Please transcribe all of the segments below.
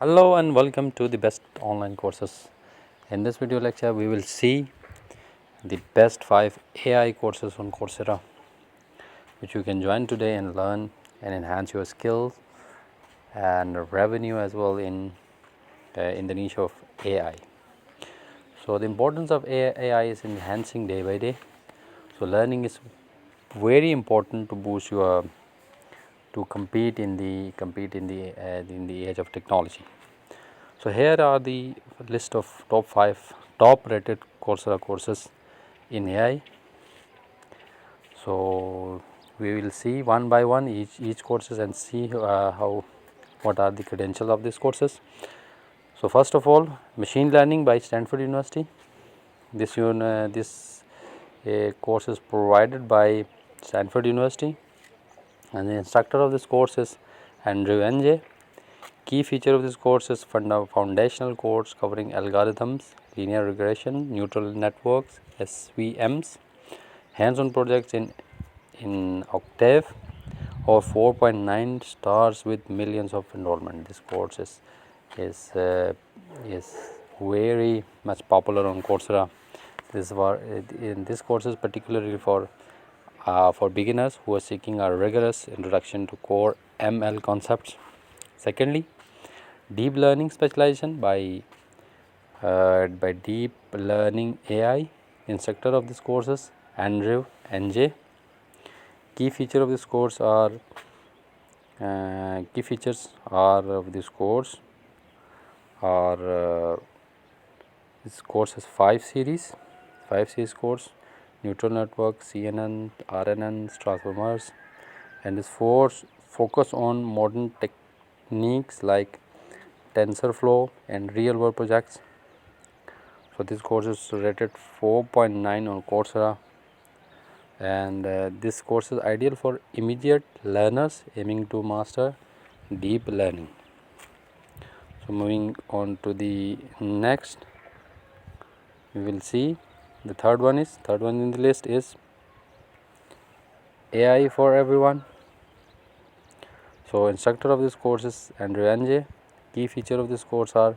Hello and welcome to the best online courses. In this video lecture we will see the best 5 AI courses on Coursera which you can join today and learn and enhance your skills and revenue as well in the niche of AI. So the importance of AI is enhancing day by day. So learning is very important to boost your to compete in the age of technology. So here are the list of top 5 top rated Coursera courses in AI. So we will see one by one each courses and see what are the credentials of these courses. So first of all, machine learning by Stanford University. This course is provided by Stanford University, and the instructor of this course is Andrew Ng. Key feature of this course is foundational course covering algorithms, linear regression, neural networks, SVMs, hands-on projects in Octave, or 4.9 stars with millions of enrollment. This course is very much popular on Coursera. This course is particularly for beginners who are seeking a rigorous introduction to core ML concepts. Secondly, deep learning specialization by Deep Learning AI. Instructor of this course is Andrew Ng. Key features of this course are this course has 5 series course: neural network, CNN, RNNs, transformers, and this focus on modern techniques like TensorFlow and real world projects. So this course is rated 4.9 on Coursera, and this course is ideal for immediate learners aiming to master deep learning. So moving on to the next, we will see the third one in the list is AI for everyone. So instructor of this course is Andrew Ng. Key feature of this course are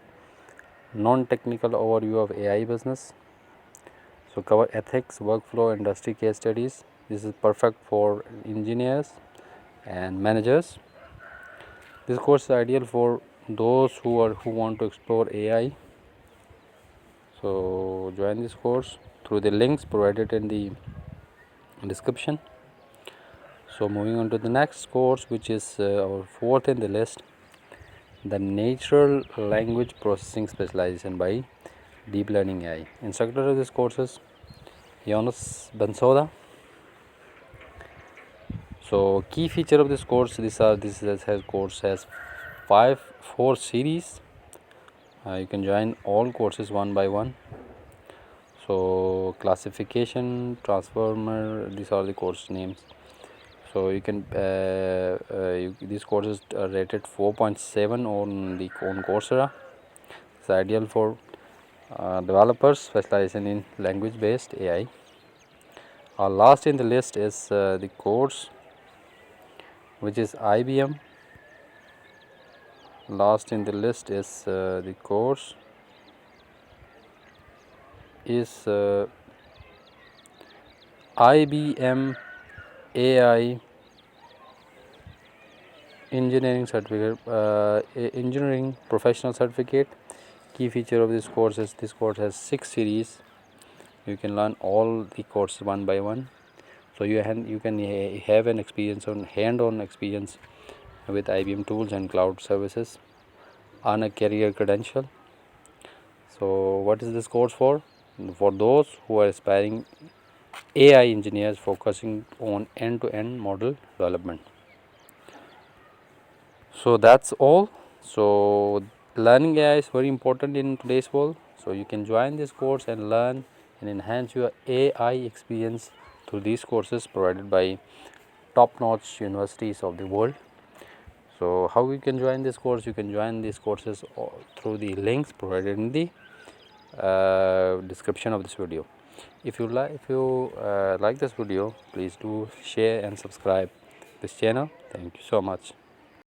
non-technical overview of AI business. So cover ethics, workflow, industry case studies. This is perfect for engineers and managers. This course is ideal for those who want to explore AI. So join this course through the links provided in the description. So moving on to the next course, which is our fourth in the list, the natural language processing specialization by Deep Learning AI. Instructor of this course is Jonas Bensoda. So key feature of this course, course has 4 series. You can join all courses one by one. So classification, transformer, these are the course names. So you can this course is rated 4.7 on Coursera. It's ideal for developers specializing in language based AI. Our last in the list is the course which is IBM. Last in the list is the course is IBM AI engineering certificate, engineering professional certificate. Key feature of this course is this course has 6 series. You can learn all the courses one by one. So you can have an experience on hand-on experience with IBM tools and cloud services on a career credential. So what is this course for? For those who are aspiring AI engineers focusing on end-to-end model development. So that's all. So learning AI is very important in today's world. So you can join this course and learn and enhance your AI experience through these courses provided by top-notch universities of the world. So how you can join this course? You can join these courses through the links provided in the description of this video. If you like this video, please do share and subscribe this channel. Thank you so much.